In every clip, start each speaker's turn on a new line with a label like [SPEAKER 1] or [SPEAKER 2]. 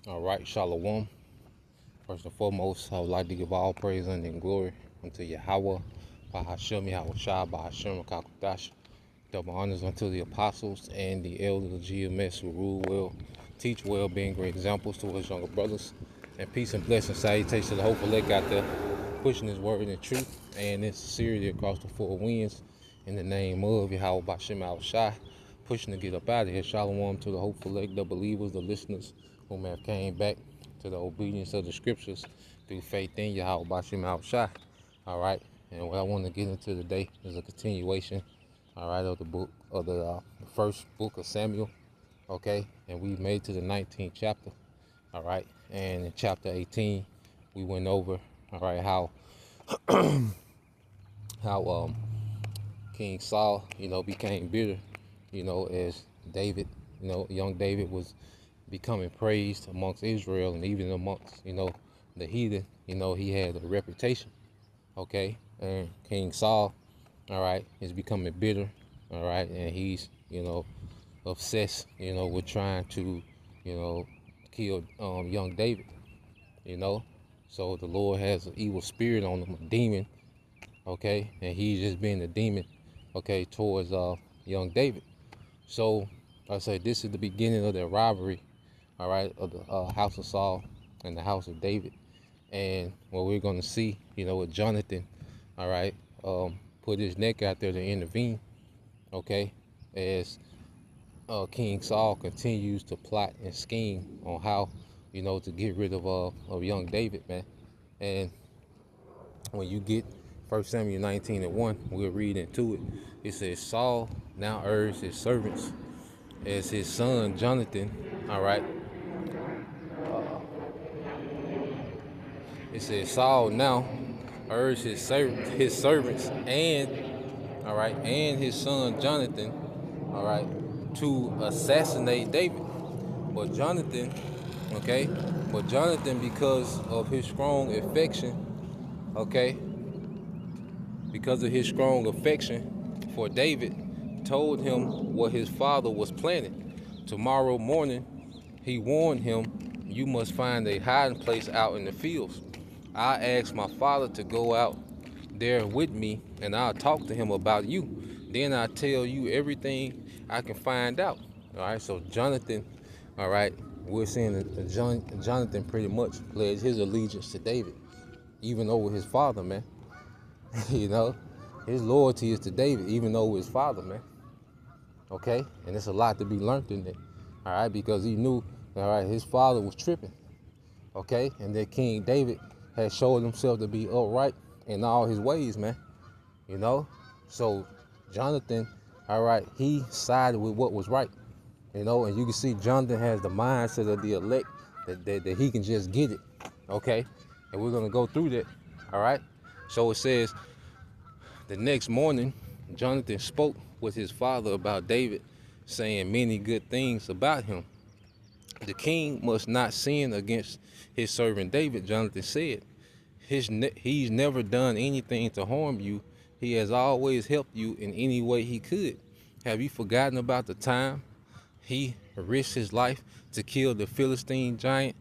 [SPEAKER 1] All right, Shalom. First and foremost, I would like to give all praise and glory unto Yahweh, Bahashem Yahweh Shai, Bahashem Kakutash. Double honors unto the apostles and the elders of GMS who rule well, teach well, being great examples to his younger brothers. And peace and blessing, salutations to the hopeful elect out there, pushing his word in truth and in sincerity across the four winds. In the name of Yahweh Bahashem Yahweh Shai, pushing to get up out of here. Shalom to the hopeful elect, the believers, the listeners whom have came back to the obedience of the scriptures through faith in Yahweh Bashim Shai. All right, and what I want to get into today is a continuation, all right, of the book of the first book of Samuel. Okay, and we made to the 19th chapter. All right, and in chapter 18, we went over, all right, how King Saul, became bitter, as David, young David was becoming praised amongst Israel and even amongst, the heathen. He had a reputation, okay? And King Saul, all right, is becoming bitter, all right? And he's, obsessed, with trying to, kill young David, you know? So the Lord has an evil spirit on him, a demon, okay? And he's just being a demon, okay, towards young David. So I say this is the beginning of their rivalry, all right, of the house of Saul and the house of David. And what we're going to see, with Jonathan, all right, put his neck out there to intervene, okay, as King Saul continues to plot and scheme on how, to get rid of young David, man. And when you get 1 Samuel 19:1, we'll read into it. It says, Saul now urged his servants as his son Jonathan, all right. It says Saul now urged his servants and, all right, and his son Jonathan, all right, to assassinate David. But Jonathan, okay, because of his strong affection, okay, because of his strong affection for David, told him what his father was planning. Tomorrow morning, he warned him, you must find a hiding place out in the fields. I asked my father to go out there with me, and I'll talk to him about you. Then I'll tell you everything I can find out. All right, so Jonathan, all right, we're seeing that Jonathan pretty much pledged his allegiance to David, even over his father, man. His loyalty is to David, even over his father, man. Okay, and there's a lot to be learned in it. All right, because he knew, all right, his father was tripping. Okay, and that King David had showed himself to be upright in all his ways, man. So Jonathan, all right, he sided with what was right. And you can see Jonathan has the mindset of the elect that he can just get it. Okay, and we're gonna go through that. All right. So it says, the next morning, Jonathan spoke with his father about David, saying many good things about him. The king must not sin against his servant David, Jonathan said. He's never done anything to harm you. He has always helped you in any way he could. Have you forgotten about the time he risked his life to kill the Philistine giant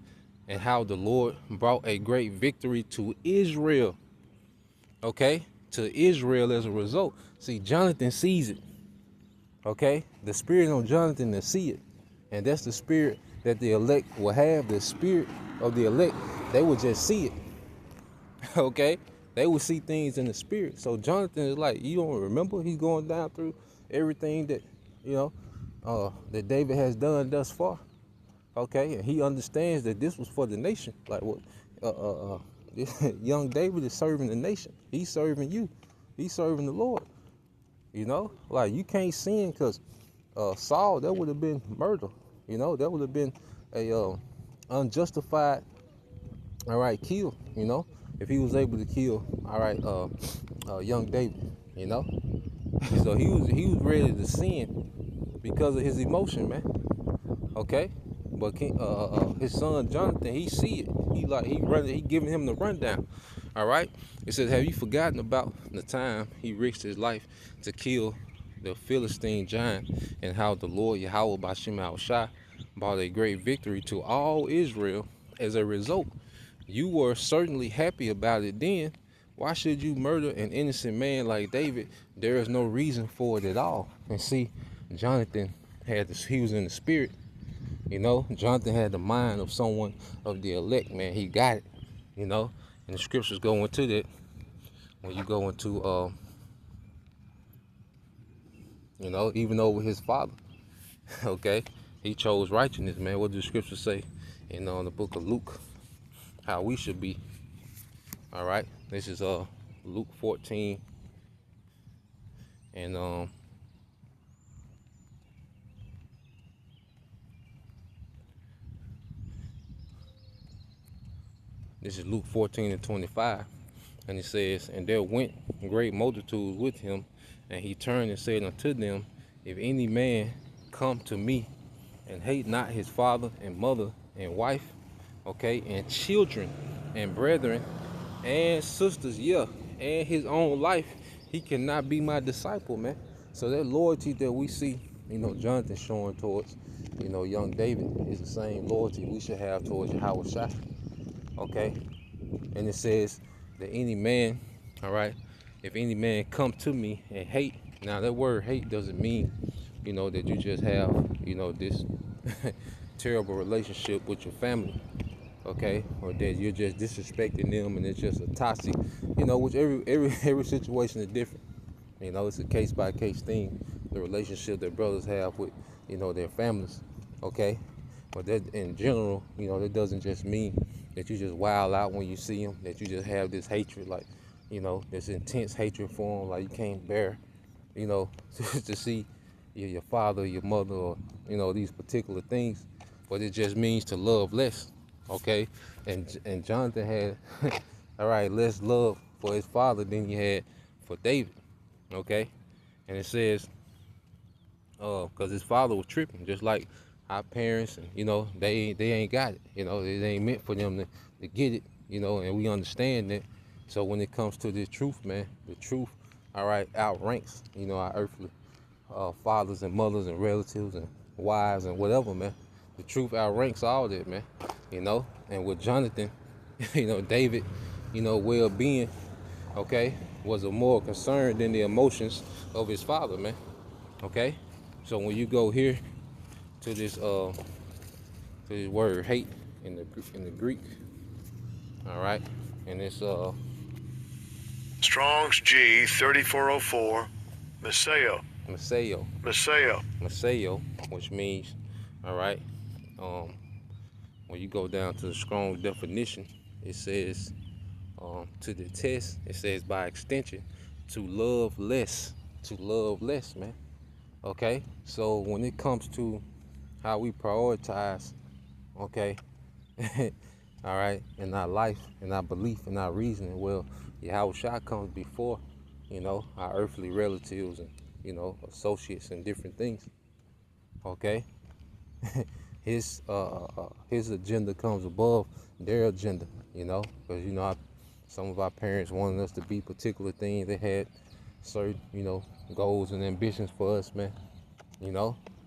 [SPEAKER 1] and how the Lord brought a great victory to Israel? Okay? To Israel as a result. See, Jonathan sees it. Okay? The spirit on Jonathan to see it. And that's the spirit that the elect will have. The spirit of the elect, they will just see it. Okay? They will see things in the spirit. So Jonathan is like, you don't remember? He's going down through everything that, that David has done thus far. Okay? And he understands that this was for the nation. Like what young David is serving the nation. He's serving you. He's serving the Lord. Like you can't sin because Saul, that would have been murder. That would have been a unjustified, all right, kill. If he was able to kill, all right, young David. So he was ready to sin because of his emotion, man. Okay, but his son Jonathan, he see it. He giving him the rundown. All right. It says, have you forgotten about the time he risked his life to kill the Philistine giant and how the Lord Yahweh Bashim Shai brought a great victory to all Israel. As a result, you were certainly happy about it then. Why should you murder an innocent man like David? There is no reason for it at all. And see, Jonathan had this, he was in the spirit. Jonathan had the mind of someone of the elect, man. He got it, and the scriptures go into that when you go into, even over his father, okay? He chose righteousness, man. What does the scripture say in the book of Luke? How we should be, all right? This is Luke 14, and this is Luke 14 and 25. And it says, and there went great multitudes with him, and he turned and said unto them, if any man come to me and hate not his father and mother and wife, okay, and children and brethren and sisters, yeah, and his own life, he cannot be my disciple, man. So that loyalty that we see, Jonathan showing towards, young David is the same loyalty we should have towards Yahweh Shai, okay? And it says that any man, all right, if any man come to me and hate, now that word hate doesn't mean, that you just have, this terrible relationship with your family, okay, or that you're just disrespecting them and it's just a toxic, which every situation is different. It's a case by case thing, the relationship that brothers have with, their families, okay. But that in general, that doesn't just mean that you just wild out when you see them, that you just have this hatred, like, this intense hatred for them, like you can't bear, to see your father, your mother, or, these particular things. But it just means to love less, okay? And Jonathan had, all right, less love for his father than he had for David, okay? And it says, because his father was tripping, just like our parents, and they ain't got it, it ain't meant for them to get it, and we understand that. So when it comes to this truth, man, the truth, all right, outranks, our earthly fathers and mothers and relatives and wives and whatever, man. The truth outranks all that, man, and with Jonathan, David, well-being, okay, was a more concern than the emotions of his father, man, okay. So when you go here to this word hate in the Greek, all right, and it's
[SPEAKER 2] Strong's G 3404,
[SPEAKER 1] Maseo, which means, all right, when you go down to the strong definition, it says to detest, it says by extension, to love less, man. Okay, so when it comes to how we prioritize, okay, all right, in our life, in our belief, in our reasoning, well, Yahweh Shai comes before, our earthly relatives and, associates and different things, okay. His agenda comes above their agenda, because, some of our parents wanted us to be particular things. They had certain, goals and ambitions for us, man,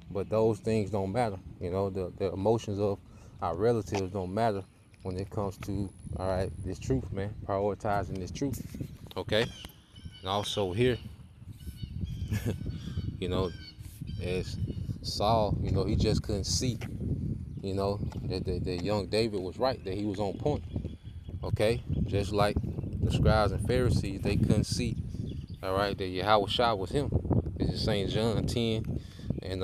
[SPEAKER 1] but those things don't matter. The emotions of our relatives don't matter when it comes to, all right, this truth, man, prioritizing this truth, okay. And also here, as Saul, he just couldn't see, that young David was right, that he was on point, okay. Just like the scribes and Pharisees, they couldn't see, all right, that Yahweh Shai was him. This is St. John 10 and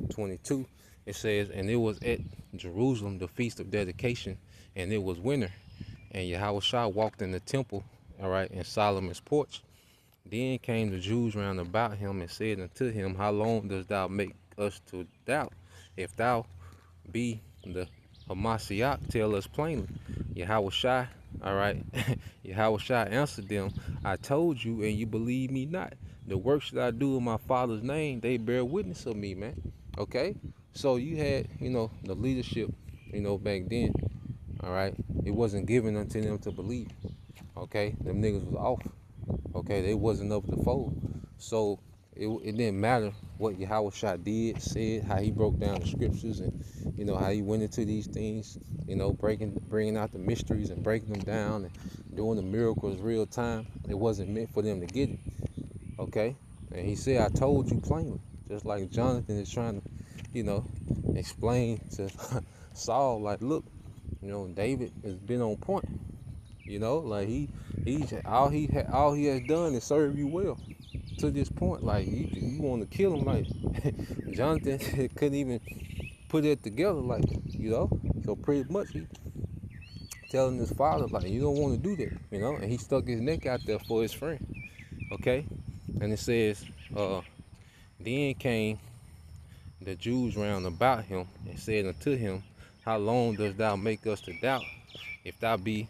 [SPEAKER 1] 22. It says, and it was at Jerusalem, the feast of dedication, and it was winter, and Yahweh Shai walked in the temple, all right, in Solomon's porch. Then came the Jews round about him and said unto him, how long dost thou make us to doubt? If thou be the Hamashiach, tell us plainly. Yahweh Shai, all right, Yahweh Shai answered them, I told you, and you believe me not. The works that I do in my Father's name, they bear witness of me, man. Okay? So you had, the leadership, back then, all right? It wasn't given unto them to believe, okay? Them niggas was off, okay? They wasn't of the fold. So it didn't matter, what Yahushua did, said, how he broke down the scriptures, and how he went into these things, bringing out the mysteries and breaking them down and doing the miracles real time. It wasn't meant for them to get it, okay? And he said, I told you plainly, just like Jonathan is trying to, explain to Saul, like, look, David has been on point, like he's all he has done is serve you well to this point. Like you want to kill him, like Jonathan couldn't even put it together, like so pretty much he telling his father, like, you don't want to do that, and he stuck his neck out there for his friend, okay? And it says, then came the Jews round about him and said unto him, how long dost thou make us to doubt? If thou be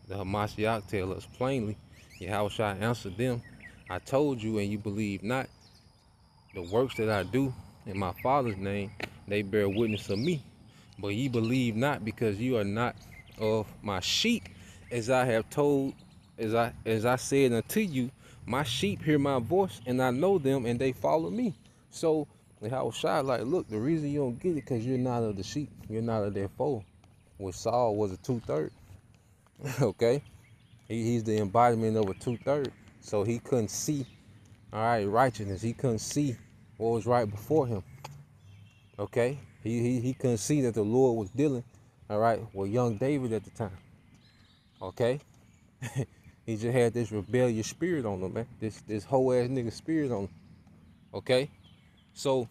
[SPEAKER 1] the Hamashiach, tell us plainly. Yahushua answered them, I told you, and you believe not. The works that I do in my Father's name, they bear witness of me. But ye believe not, because you are not of my sheep, as I have told, as I said unto you, my sheep hear my voice, and I know them, and they follow me. So Yahushua, like, look, the reason you don't get it, because you're not of the sheep, you're not of their fold. Which Saul was a 2/3. Okay, he's the embodiment of a 2/3. So he couldn't see, all right, righteousness. He couldn't see what was right before him. Okay, he couldn't see that the Lord was dealing, all right, with young David at the time. Okay, he just had this rebellious spirit on him, man. This whole ass nigga spirit on him. Okay, so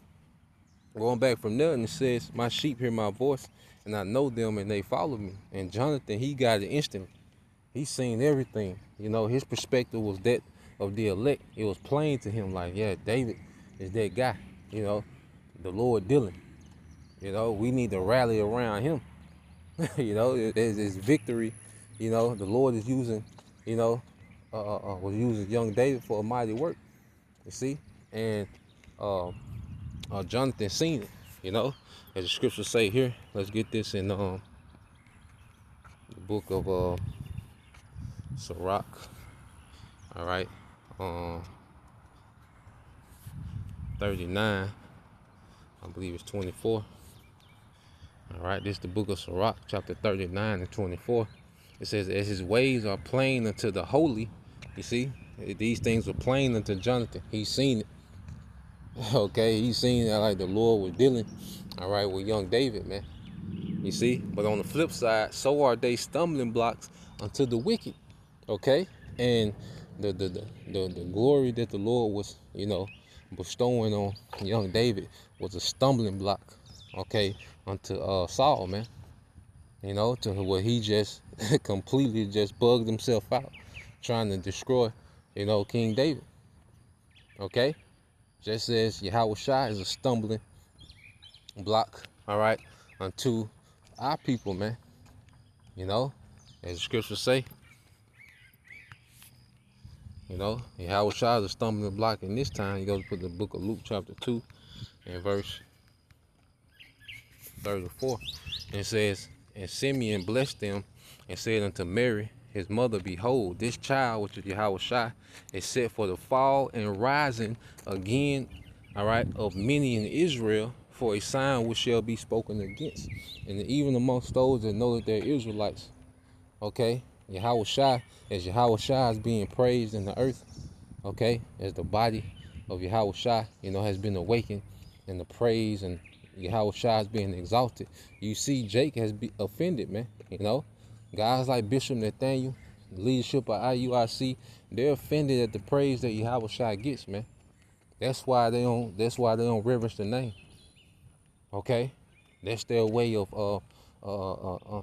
[SPEAKER 1] going back from there, and it says, my sheep hear my voice, and I know them, and they follow me. And Jonathan, he got it instantly. He seen everything. His perspective was that of the elect. It was plain to him, like, yeah, David is that guy. The Lord dealing. We need to rally around him. It's victory. The Lord is using, was using young David for a mighty work. You see, and Jonathan seen it. As the scriptures say here. Let's get this in the book of Sirach. All right, 39. I believe it's 24. All right, this is the book of Sirach, chapter 39 and 24. It says, as his ways are plain unto the holy. You see, these things were plain unto Jonathan. He's seen it. Okay, he's seen that, like, the Lord was dealing, all right, with young David, man. You see, but on the flip side, so are they stumbling blocks unto the wicked. Okay, and the glory that the Lord was, bestowing on young David was a stumbling block, okay, unto Saul, man. To where he just completely just bugged himself out, trying to destroy, King David. Okay, just as Yahushua is a stumbling block, all right, unto our people, man. As the scriptures say, Yahushua is a stumbling block in this time. You go to put the book of Luke chapter 2 and verse 34. And it says, and Simeon blessed them and said unto Mary, his mother, behold, this child, which is Yahushua, is set for the fall and rising again, all right, of many in Israel, for a sign which shall be spoken against. And even amongst those that know that they're Israelites, okay, Yahushua, as Yahushua is being praised in the earth, okay, as the body of Yahushua, has been awakened in the praise, and Yahushua is being exalted. You see, Jake has been offended, man. Guys like Bishop Nathaniel, leadership of IUIC, they're offended at the praise that Yahushua gets, man. That's why they don't reverence the name. Okay, that's their way of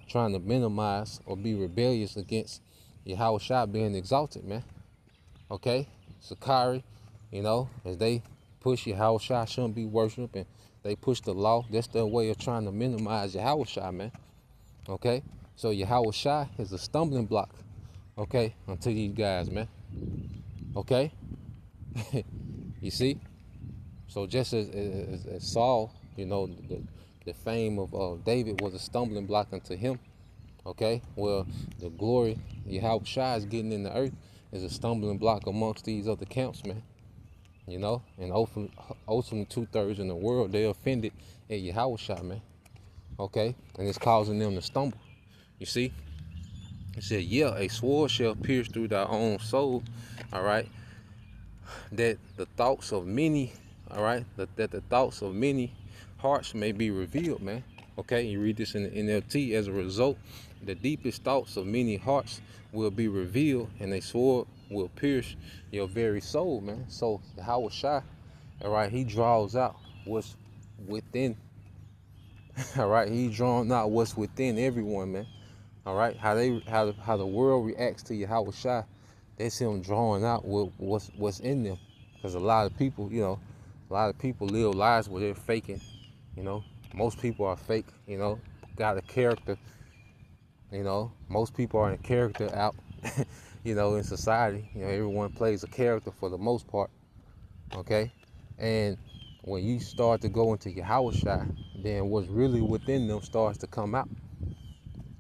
[SPEAKER 1] trying to minimize or be rebellious against Yahushua being exalted, man. Okay, Sakari, as they push Yahushua shouldn't be worshipped, and they push the law. That's their way of trying to minimize Yahushua, man. Okay, so Yahushua is a stumbling block, okay, unto these guys, man. Okay, you see. So just as Saul, the fame of David was a stumbling block unto him. Okay, well, the glory Yahushua is getting in the earth is a stumbling block amongst these other camps, man. and ultimately 2/3 in the world, they offended at Yahushua, man. Okay, and it's causing them to stumble. You see, it said, yeah, a sword shall pierce through thy own soul, all right, that the thoughts of many, all right, that the thoughts of many hearts may be revealed, man. Okay, you read this in the NLT. As a result, the deepest thoughts of many hearts will be revealed, and a sword will pierce your very soul, man. So Howard Shai, all right, he draws out what's within. All right, he's drawing out what's within everyone, man. All right, how the world reacts to Yahweh Shai, that's him drawing out what's in them. Because a lot of people, a lot of people live lives where they're faking. You know, most people are fake. Got a character. Most people are in a character out. In society, everyone plays a character for the most part. Okay, and when you start to go into Yahweh Shai, then what's really within them starts to come out.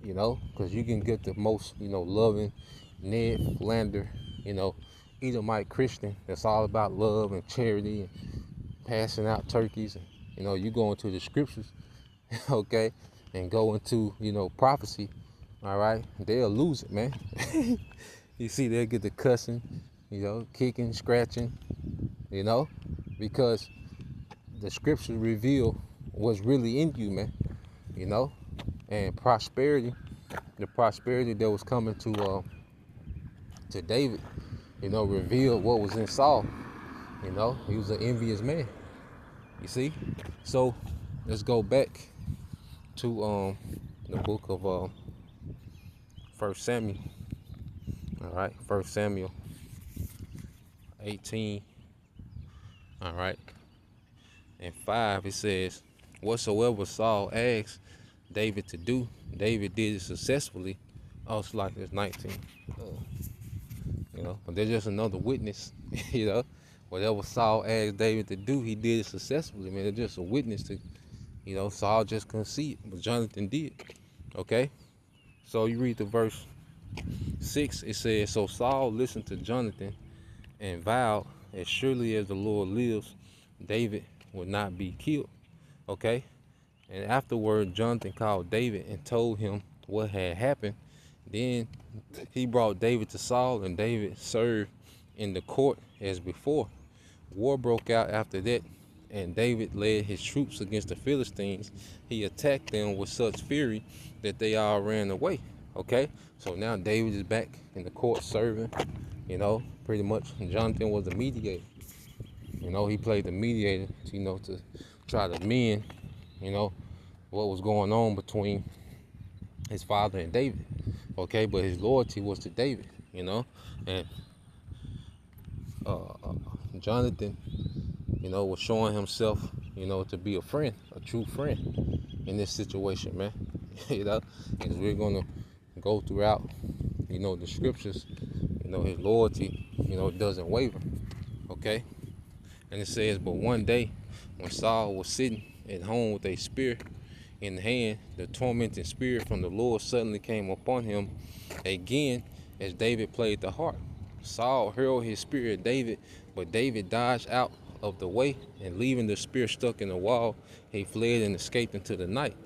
[SPEAKER 1] Because you can get the most, loving Ned Flander, Edomite Christian that's all about love and charity and passing out turkeys. And, you go into the scriptures, okay, and go into, prophecy, all right, they'll lose it, man. You see, they'll get the cussing, kicking, scratching, because the scriptures reveal what's really in you, man, and prosperity. The prosperity that was coming to David, revealed what was in Saul. He was an envious man. You see, so let's go back to the book of 1 Samuel. All right, 1 Samuel 18. All right, and 5. It says, "Whatsoever Saul asked David to do, David did it successfully." Oh, it's like it's 19. But there's just another witness. Whatever Saul asked David to do, he did it successfully. Man, it's just a witness to, Saul just couldn't see it, but Jonathan did. Okay, so you read the verse 6. It says, "So Saul listened to Jonathan and vowed, as surely as the Lord lives, David would not be killed." Okay, and afterward, Jonathan called David and told him what had happened. Then he brought David to Saul, and David served in the court as before. War broke out after that, and David led his troops against the Philistines. He attacked them with such fury that they all ran away. Okay, so now David is back in the court serving. Pretty much Jonathan was the mediator. He played the mediator, to try to mend, what was going on between his father and David. Okay, but his loyalty was to David, and Jonathan, was showing himself, to be a friend, a true friend in this situation, man. As we're gonna go throughout, the scriptures, his loyalty, doesn't waver. Okay, and it says, "But one day, when Saul was sitting at home with a spear in hand, the tormenting spirit from the Lord suddenly came upon him again as David played the harp. Saul hurled his spear at David, but David dodged out of the way, and leaving the spear stuck in the wall, he fled and escaped into the night.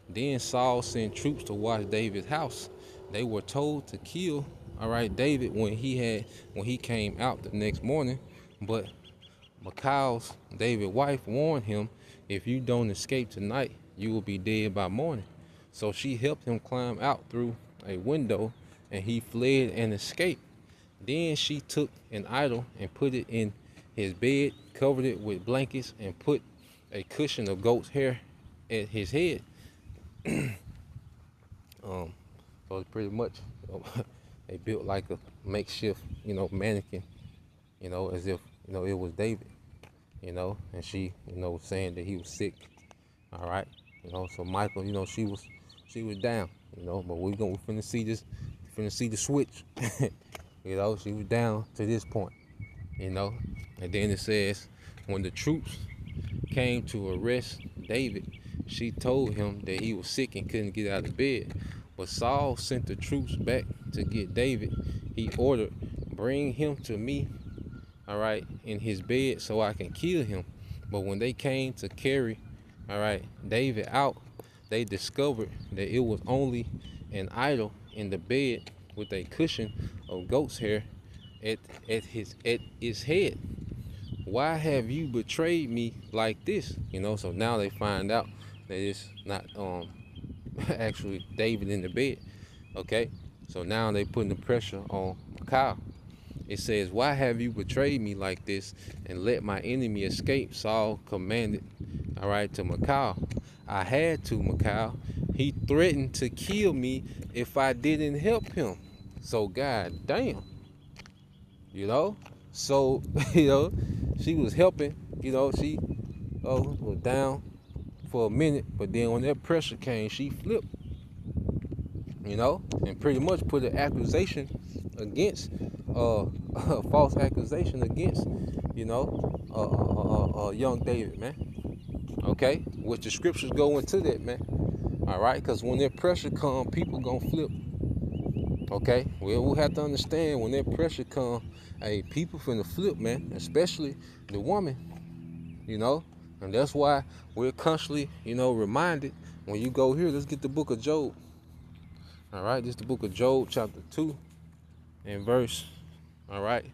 [SPEAKER 1] Then Saul sent troops to watch David's house. They were told to kill, David when he came out the next morning, but Michal's, David's wife, warned him, 'If you don't escape tonight, you will be dead by morning.' So she helped him climb out through a window, and he fled and escaped. Then she took an idol and put it in his bed, covered it with blankets, and put a cushion of goat's hair at his head." So it's pretty much, they built like a makeshift, mannequin, as if, it was David, and she, was saying that he was sick. All right, so Michael, she was down, but we're finna see the switch. She was down to this point, and then it says, when the troops came to arrest David, she told him that he was sick and couldn't get out of bed. But Saul sent the troops back to get David. He ordered, "Bring him to me all right, in his bed so I can kill him. But when they came to carry, all right, David out, they discovered that it was only an idol in the bed with a cushion of goat's hair at, at his head. Why have you betrayed me like this? So now they find out that it's not actually David in the bed. Okay, so now they putting the pressure on Kyle. It says, why have you betrayed me like this and let my enemy escape? Saul commanded, all right, to Michal. I had to, Michal. He threatened to kill me if I didn't help him. So, God damn, you know? So, she was helping, she was down for a minute, but then when that pressure came, she flipped, and pretty much put an accusation against, a false accusation against, young David, man. Okay, which the scriptures go into that, man. All right, because when that pressure come, people gonna flip. Okay, we'll have to understand when that pressure come, hey, people finna flip, man. Especially the woman, and that's why we're constantly, reminded when you go here. Let's get the book of Job. All right, this is the book of Job, chapter 2, and verse. All right.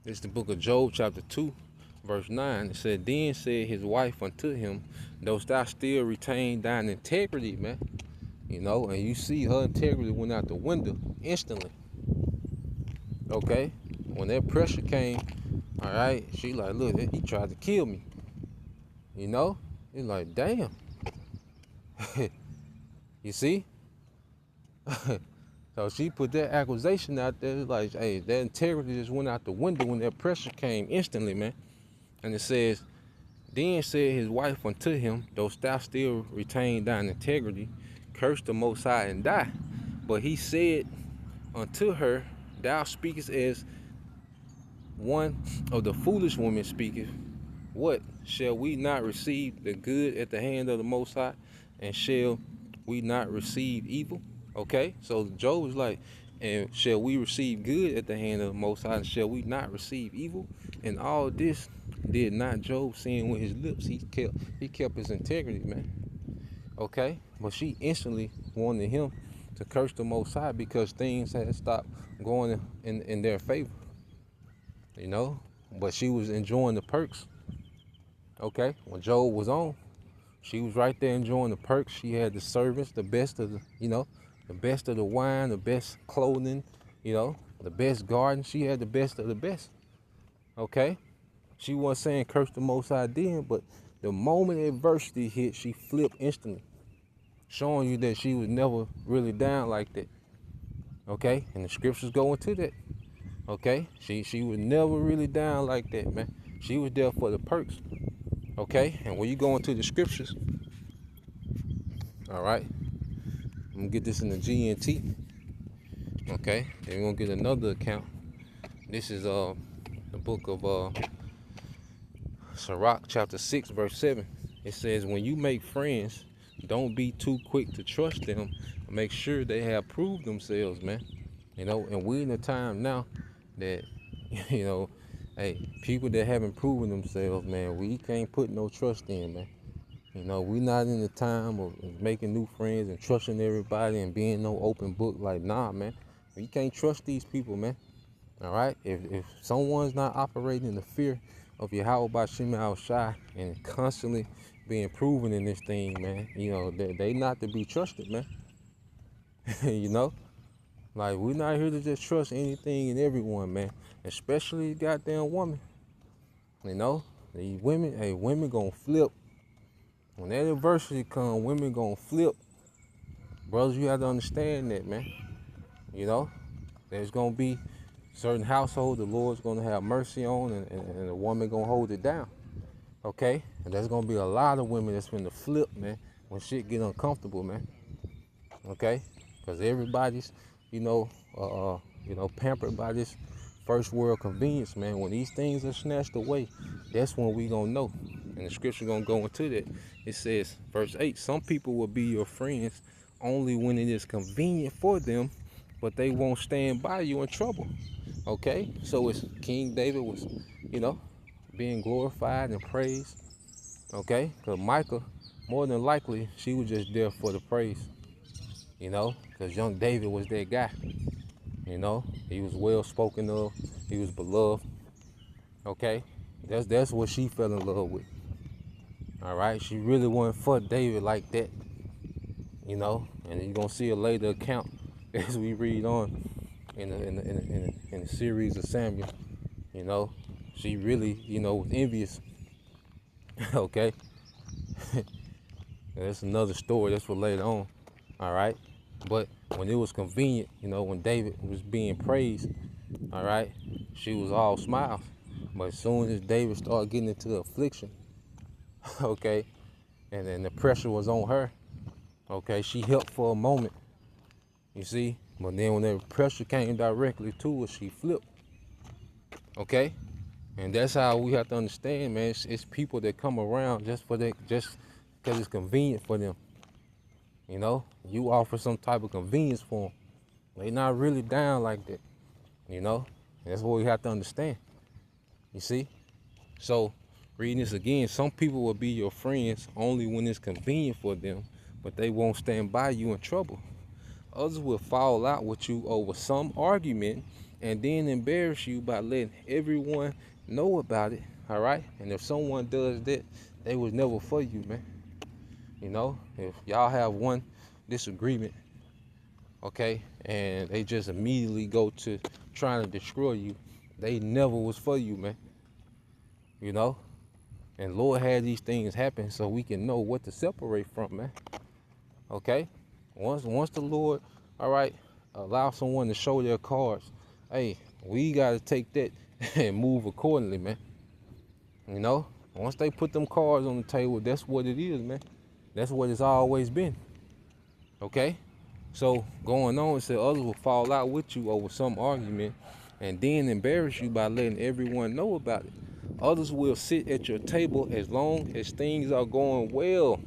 [SPEAKER 1] It's the book of Job, chapter 2, verse 9. It said, then said his wife unto him, dost thou still retain thine integrity, man? And you see her integrity went out the window instantly. Okay? When that pressure came, all right, she like, look, he tried to kill me. It's like, damn. You see? So she put that accusation out there, like, hey, that integrity just went out the window when that pressure came instantly, man. And it says, then said his wife unto him, dost thou still retain thine integrity? Curse the Most High and die. But he said unto her, thou speakest as one of the foolish women speaketh. What? Shall we not receive the good at the hand of the Most High? And shall we not receive evil? Okay, so Job is like, and shall we receive good at the hand of the Most High, and shall we not receive evil? And all this did not Job sin with his lips. He kept his integrity, man. Okay, but she instantly wanted him to curse the Most High because things had stopped going in their favor. But she was enjoying the perks. Okay, when Job was on, she was right there enjoying the perks. She had the servants, the best of the best of the wine, the best clothing, the best garden. She had the best of the best. Okay? She wasn't saying curse the Most High then, but the moment adversity hit, she flipped instantly, showing you that she was never really down like that. Okay? And the scriptures go into that. Okay? She was never really down like that, man. She was there for the perks. Okay? And when you go into the scriptures, all right, I'm gonna get this in the GNT. Okay, and we're gonna get another account. This is the book of Sirach, chapter 6, verse 7. It says, when you make friends, don't be too quick to trust them. Make sure they have proved themselves, man. And we're in a time now that, hey, people that haven't proven themselves, man, we can't put no trust in, man. We not in the time of making new friends and trusting everybody and being no open book. Like, nah, man. You can't trust these people, man. All right? If someone's not operating in the fear of Yahweh Bashim Al Shai and constantly being proven in this thing, man, they not to be trusted, man. Like, we're not here to just trust anything and everyone, man. Especially goddamn woman. These women, hey, women gonna flip. When that adversity come, women gonna flip. Brothers, you have to understand that, man. There's gonna be certain households the Lord's gonna have mercy on, and the woman gonna hold it down. Okay? And there's gonna be a lot of women that's gonna flip, man, when shit get uncomfortable, man. Okay? Because everybody's, pampered by this first world convenience, man. When these things are snatched away, that's when we gonna know. And the scripture gonna go into that. It says, verse 8, some people will be your friends, only when it is convenient for them, but they won't stand by you in trouble. Okay, so it's King David was, you know, being glorified and praised. Okay, because Micah, more than likely, she was just there for the praise. Because young David was that guy. He was well spoken of. He was beloved. Okay, that's what she fell in love with. All right, she really wasn't for David like that. And you're gonna see a later account as we read on in the series of Samuel. You know, she really was envious. Okay, that's another story. That's for later on. All right, but when it was convenient, when David was being praised, all right, she was all smiles. But as soon as David started getting into the affliction, okay, and then the pressure was on her, okay, she helped for a moment, you see, but then when the pressure came directly to her, she flipped, okay, and that's how we have to understand, man. It's people that come around just because it's convenient for them, You offer some type of convenience for them. They not really down like that, you know. That's what we have to understand. You see, so reading this again, some people will be your friends only when it's convenient for them, but they won't stand by you in trouble. Others will fall out with you over some argument and then embarrass you by letting everyone know about it. All right. And if someone does that, they was never for you, man. If y'all have one disagreement, okay, and they just immediately go to trying to destroy you, they never was for you, man. And Lord had these things happen so we can know what to separate from, man. Okay? Once the Lord, all right, allow someone to show their cards, hey, we gotta take that and move accordingly, man. Once they put them cards on the table, that's what it is, man. That's what it's always been. Okay? So going on, it said others will fall out with you over some argument and then embarrass you by letting everyone know about it. Others will sit at your table as long as things are going well.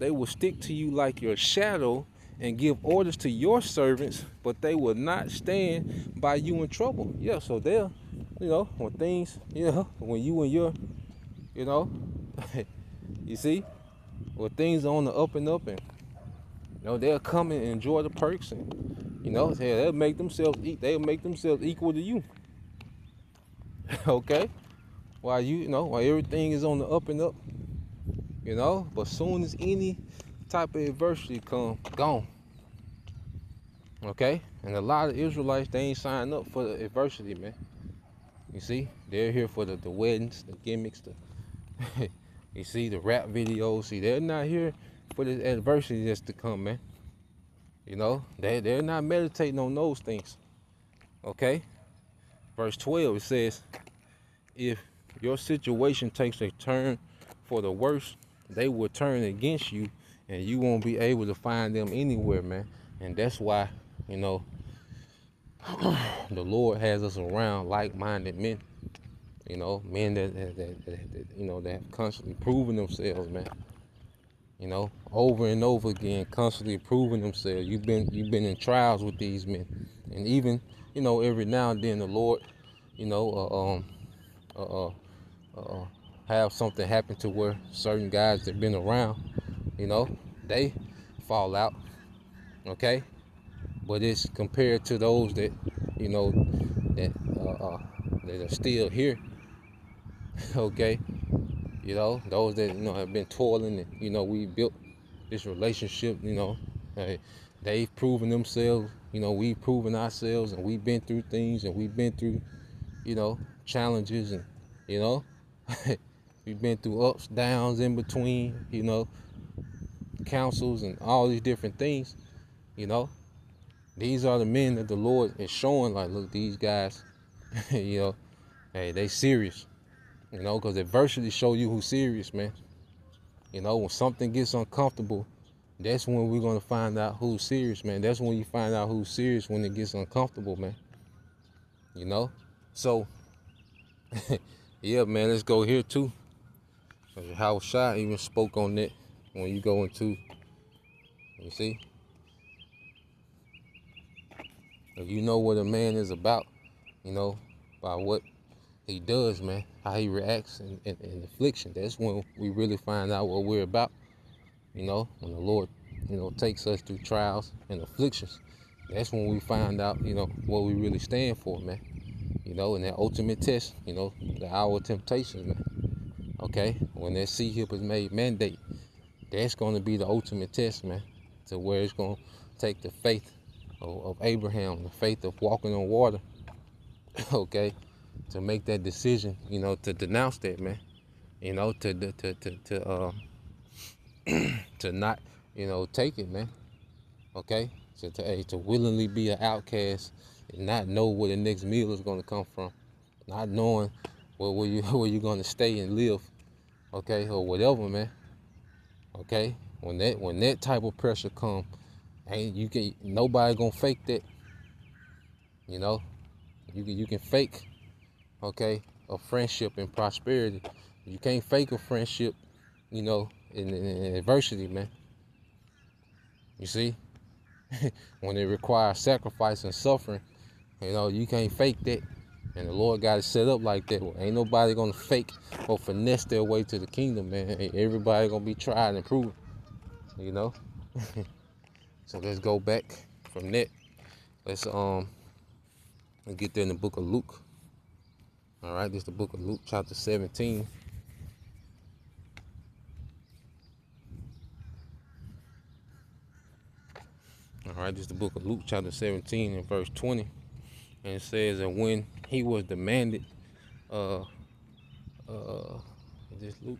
[SPEAKER 1] They will stick to you like your shadow and give orders to your servants, but they will not stand by you in trouble. Yeah, so they'll, when things, when you and your, you know, you see, when things are on the up and up, and they'll come and enjoy the perks, and they'll make themselves equal to you. Okay, while everything is on the up and up, but soon as any type of adversity come, gone. Okay, and a lot of Israelites, they ain't signed up for the adversity, man. You see, they're here for the weddings, the gimmicks, you see, the rap videos. See, they're not here for the adversity that's to come, man. They're not meditating on those things. Okay, verse 12, it says, if your situation takes a turn for the worse, they will turn against you, and you won't be able to find them anywhere, man. And that's why, the Lord has us around like-minded men. Men that have constantly proven themselves, man. Over and over again, constantly proving themselves. You've been in trials with these men, and even every now and then the Lord, have something happen to where certain guys that been around, they fall out. Okay, but it's compared to those that that that are still here. Okay, those that have been toiling, and we built this relationship. They've proven themselves. We've proven ourselves, and we've been through things, and we've been through challenges, and we've been through ups, downs, in between, councils, and all these different things. These are the men that the Lord is showing, like, look, these guys, hey, they serious, because adversity show you who's serious, man. When something gets uncomfortable, that's when we're going to find out who's serious, man. That's when you find out who's serious, when it gets uncomfortable, man. So, yeah, man, let's go here, too. How Shah even spoke on that when you go into, you see? If you know what a man is about, you know, by what he does, man, how he reacts in affliction, that's when we really find out what we're about. You know, when the Lord, you know, takes us through trials and afflictions, that's when we find out, you know, what we really stand for, man. You know, in that ultimate test, you know, the hour of temptations, man. Okay, when that sea hip is made mandate, that's going to be the ultimate test, man, to where it's going to take the faith of Abraham, the faith of walking on water, okay, to make that decision, you know, to denounce that, man, you know, to not, you know, take it, man, okay, so to willingly be an outcast and not know where the next meal is going to come from, not knowing where you're going to stay and live, okay, or whatever, man, okay, when that type of pressure come, ain't you can nobody gonna fake that, you know, you can fake, okay, a friendship and prosperity, you can't fake a friendship, you know, in adversity, man. You see, when it requires sacrifice and suffering, you know, you can't fake that. And the Lord got it set up like that. Well, ain't nobody gonna fake or finesse their way to the kingdom, man. Everybody gonna be tried and proven, you know. So let's go back from that. Let's get there in the book of Luke. All right, this is the book of Luke, chapter 17. All right, this is the book of Luke, chapter 17, and verse 20. And it says, and when he was demanded, is this Luke?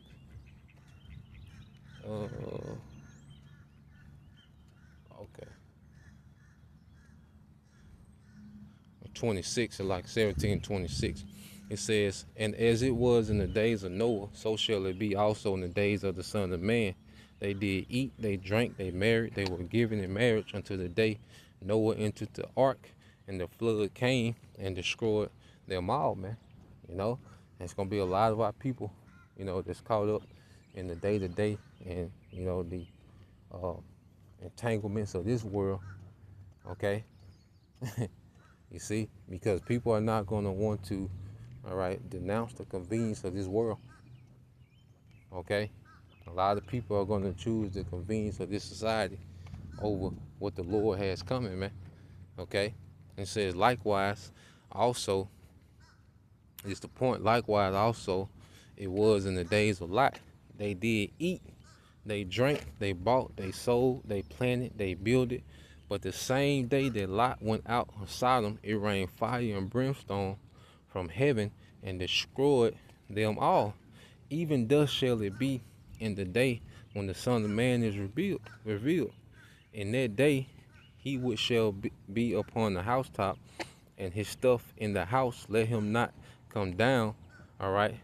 [SPEAKER 1] 26, like 17:26. It says, and as it was in the days of Noah, so shall it be also in the days of the Son of Man. They did eat, they drank, they married, they were given in marriage until the day Noah entered the ark, and the flood came and destroyed them all, man. You know, and it's gonna be a lot of our people, you know, that's caught up in the day-to-day and, you know, the entanglements of this world, okay? You see, because people are not going to want to, all right, denounce the convenience of this world, okay? A lot of people are going to choose the convenience of this society over what the Lord has coming, man, okay? And it says, likewise, also, it's the point, likewise, also, it was in the days of Lot. They did eat, they drank, they bought, they sold, they planted, they builded. But the same day that Lot went out of Sodom, it rained fire and brimstone from heaven and destroyed them all. Even thus shall it be in the day when the Son of Man is revealed. In that day he which shall be upon the housetop, and his stuff in the house, let him not come down, all right,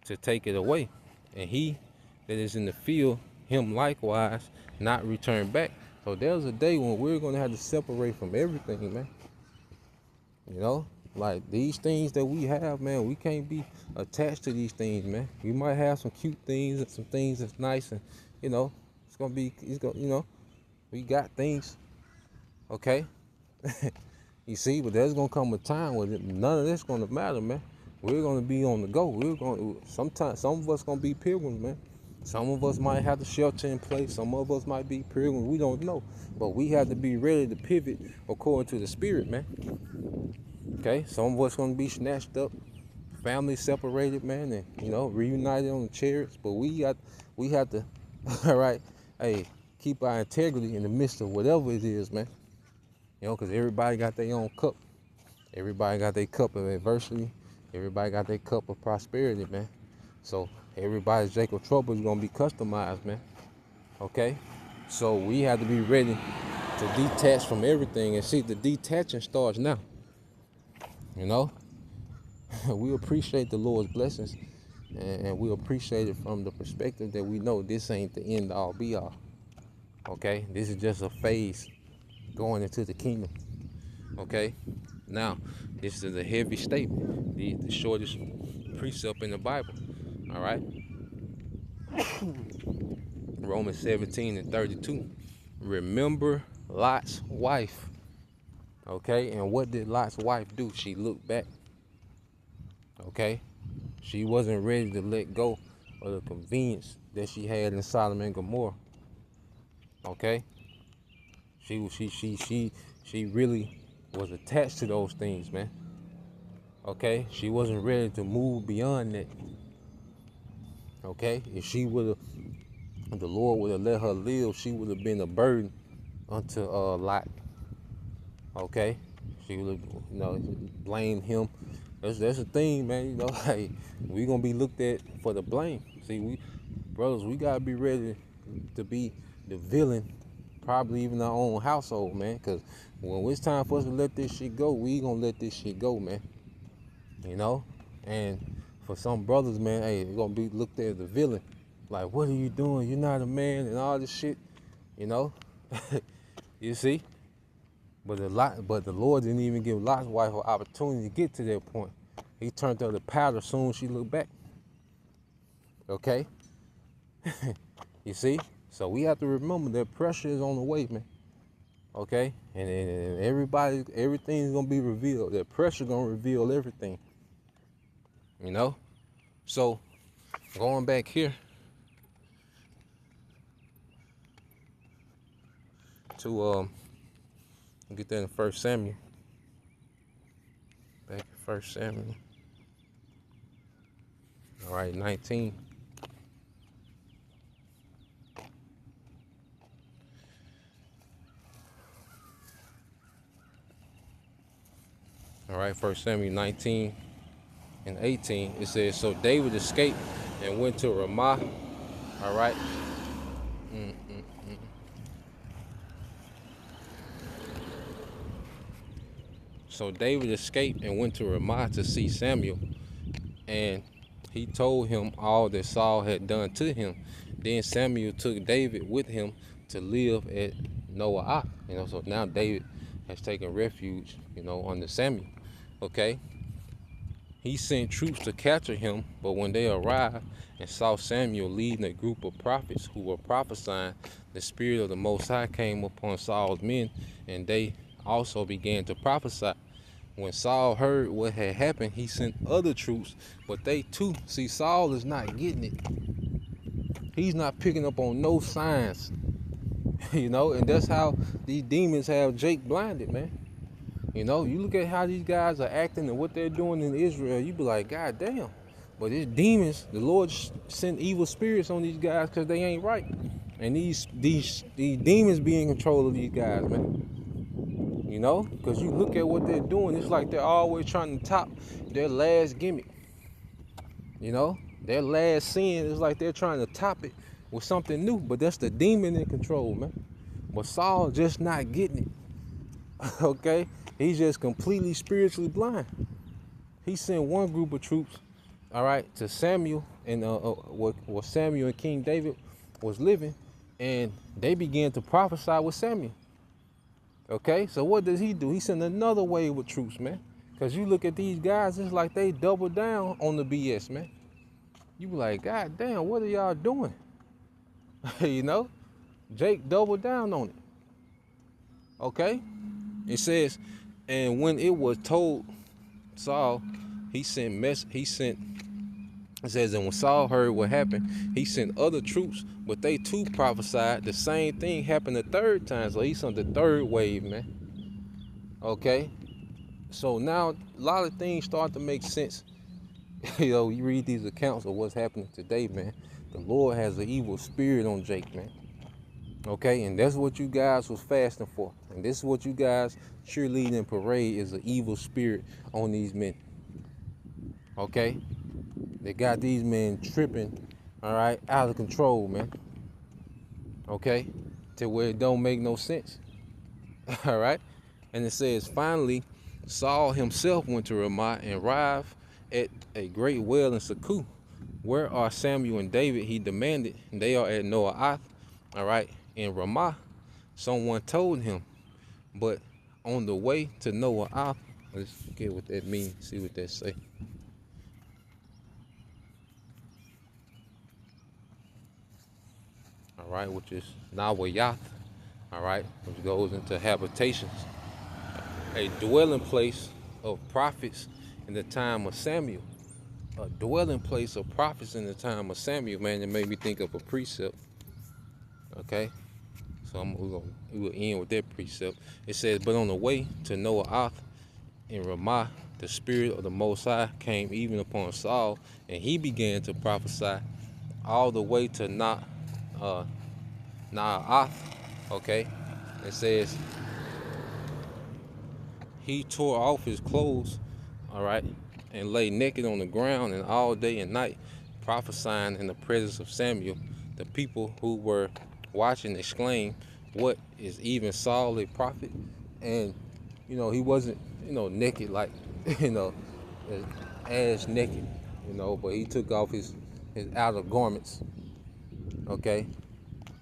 [SPEAKER 1] to take it away. And he that is in the field, him likewise not return back. So there's a day when we're going to have to separate from everything, man. You know, like these things that we have, man, we can't be attached to these things, man. We might have some cute things and some things that's nice, and, you know, you know, we got things, okay? You see, but there's going to come a time where none of this going to matter, man. We're going to be on the go. Sometimes some of us going to be pilgrims, man. Some of us might have to shelter in place. Some of us might be pilgrims. We don't know. But we have to be ready to pivot according to the Spirit, man. Okay? Some of us going to be snatched up, family separated, man, and, you know, reunited on the chariots. But we have to, all right, hey, keep our integrity in the midst of whatever it is, man. You know, because everybody got their own cup. Everybody got their cup of adversity. Everybody got their cup of prosperity, man. So everybody's Jacob trouble is going to be customized, man. Okay? So we have to be ready to detach from everything. And see, the detaching starts now. You know? We appreciate the Lord's blessings. And we appreciate it from the perspective that we know this ain't the end all be all. Okay? This is just a phase going into the kingdom. Okay? Now, this is a heavy statement. The shortest precept in the Bible. All right? Romans 17:32. Remember Lot's wife. Okay, and what did Lot's wife do? She looked back. Okay, she wasn't ready to let go of the convenience that she had in Sodom and Gomorrah. Okay, she really was attached to those things, man. Okay, she wasn't ready to move beyond that. Okay, if the Lord would have let her live, she would have been a burden unto Lot. Okay, she would have, blamed him. That's the thing, man. Like, we gonna be looked at for the blame. See, brothers, we gotta be ready to be the villain, probably even our own household, man. Cause when it's time for us to let this shit go, we gonna let this shit go, man. And for some brothers, man, hey, they're gonna be looked at as the villain. Like, what are you doing? You're not a man, and all this shit, you know. You see? But the Lord didn't even give Lot's wife an opportunity to get to that point. He turned her the powder as soon as she looked back. Okay? You see? So we have to remember that pressure is on the way, man. Okay? And everything's gonna be revealed. That pressure gonna reveal everything. So going back here to get that in 1 Samuel. Back in 1 Samuel. All right, 19. All right, 1 Samuel 19 and 18. It says, so David escaped and went to Ramah. All right. So David escaped and went to Ramah to see Samuel, and he told him all that Saul had done to him. Then Samuel took David with him to live at Noah. So now David has taken refuge, under Samuel. Okay. He sent troops to capture him, but when they arrived and saw Samuel leading a group of prophets who were prophesying, the Spirit of the Most High came upon Saul's men, and they also began to prophesy. When Saul heard what had happened, he sent other troops, but they too, see, Saul is not getting it. He's not picking up on no signs, and that's how these demons have Jake blinded, man. You look at how these guys are acting and what they're doing in Israel, you be like, God damn. But these demons, the Lord sent evil spirits on these guys because they ain't right. And these demons be in control of these guys, man. Because you look at what they're doing, it's like they're always trying to top their last gimmick. Their last sin is like they're trying to top it with something new. But that's the demon in control, man. But Saul just not getting it. Okay? He's just completely spiritually blind. He sent one group of troops, all right, to Samuel and where Samuel and King David was living, and they began to prophesy with Samuel. Okay, so what does he do? He sent another wave of troops, man. Because you look at these guys, it's like they double down on the BS, man. You be like, God damn, what are y'all doing? Jake doubled down on it. Okay? It says, and when it was told Saul, it says, and when Saul heard what happened, he sent other troops, but they too prophesied. The same thing happened the third time, so he sent the third wave, man. Okay? So now a lot of things start to make sense. You read these accounts of what's happening today, man. The Lord has an evil spirit on Jake, man. Okay, and that's what you guys was fasting for. And this is what you guys cheerleading and parade is an evil spirit on these men. Okay? They got these men tripping, all right, out of control, man. Okay? To where it don't make no sense. All right? And it says, finally, Saul himself went to Ramah and arrived at a great well in Succoth. Where are Samuel and David? He demanded. They are at Noah, all right, in Ramah. Someone told him, but on the way to Noah, let's get what that means, see what that say. All right, which is Nawayath, all right, which goes into habitations. a dwelling place of prophets in the time of Samuel. A dwelling place of prophets in the time of Samuel, man, it made me think of a precept. Okay, so we will end with that precept. It says, but on the way to Noah in Ramah, the Spirit of the Most High came even upon Saul, and he began to prophesy all the way to Naath. Okay, it says he tore off his clothes, all right, and lay naked on the ground, and all day and night prophesying in the presence of Samuel. The people who were watching exclaimed, "What is even Saul a prophet?" And he wasn't, naked like, you know, ass naked, but he took off his outer garments, okay?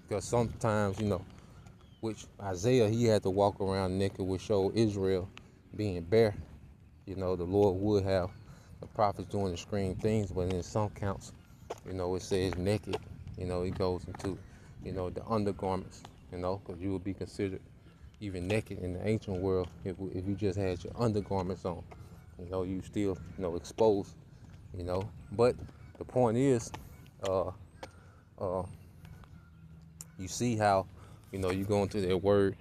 [SPEAKER 1] Because sometimes, which Isaiah, he had to walk around naked, which showed Israel being bare. The Lord would have the prophets doing extreme things, but in some counts, it says naked. He goes into, the undergarments, because you would be considered even naked in the ancient world if you just had your undergarments on. You still, exposed, But the point is, uh, uh, you see how, you go into that word,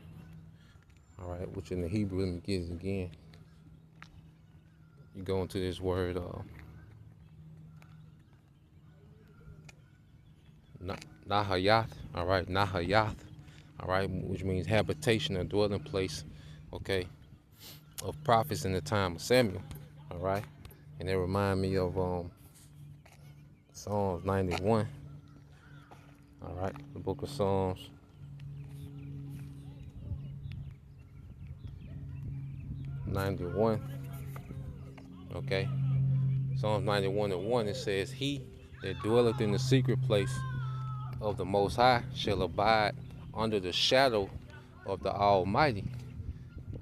[SPEAKER 1] all right, which in the Hebrew, let me get it again. You go into this word, Nahayath, all right, Nahayath, all right, which means habitation or dwelling place, okay, of prophets in the time of Samuel, all right, and they remind me of Psalms 91, all right, the book of Psalms 91, okay, Psalms 91 and 1, it says, he that dwelleth in the secret place of the Most High shall abide under the shadow of the Almighty.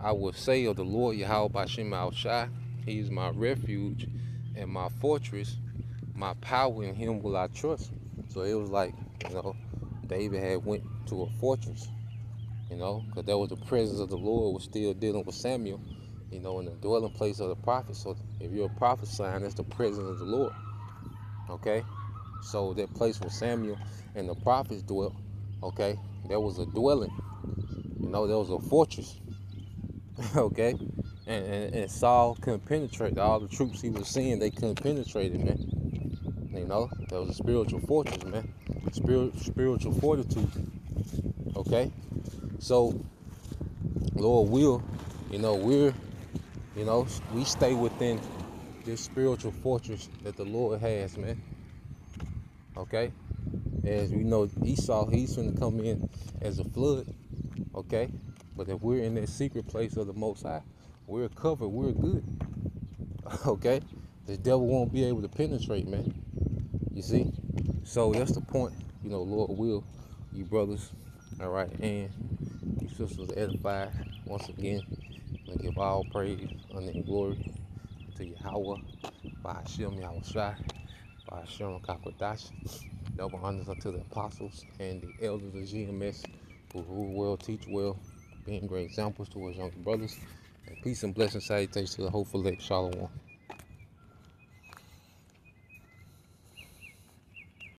[SPEAKER 1] I will say of the Lord Yahweh Bashim Shai, he is my refuge and my fortress, my power, in him will I trust. So it was like, David had went to a fortress, because that was the presence of the Lord was still dealing with Samuel, in the dwelling place of the prophet. So if you're a prophesying, that's the presence of the Lord, okay? So that place where Samuel and the prophets dwelt, okay, there was a dwelling, there was a fortress, okay? And Saul couldn't penetrate. All the troops he was seeing, they couldn't penetrate it, man. That was a spiritual fortress, man. Spiritual fortitude, okay? So, Lord will, we stay within this spiritual fortress that the Lord has, man. Okay? As we know, Esau, he's going to come in as a flood, okay? But if we're in that secret place of the Most High, we're covered, we're good, okay? The devil won't be able to penetrate, man. You see? So that's the point, Lord will, you brothers, all right, and you sisters edified. Once again, I give all praise, honor, and glory to Yahweh, by Hashem Yahushai, by Hashem Kakodash. Double honors unto the apostles and the elders of GMS who rule well, teach well, being great examples to us younger brothers. And peace and blessing salutations to the hopeful elect. Shalom.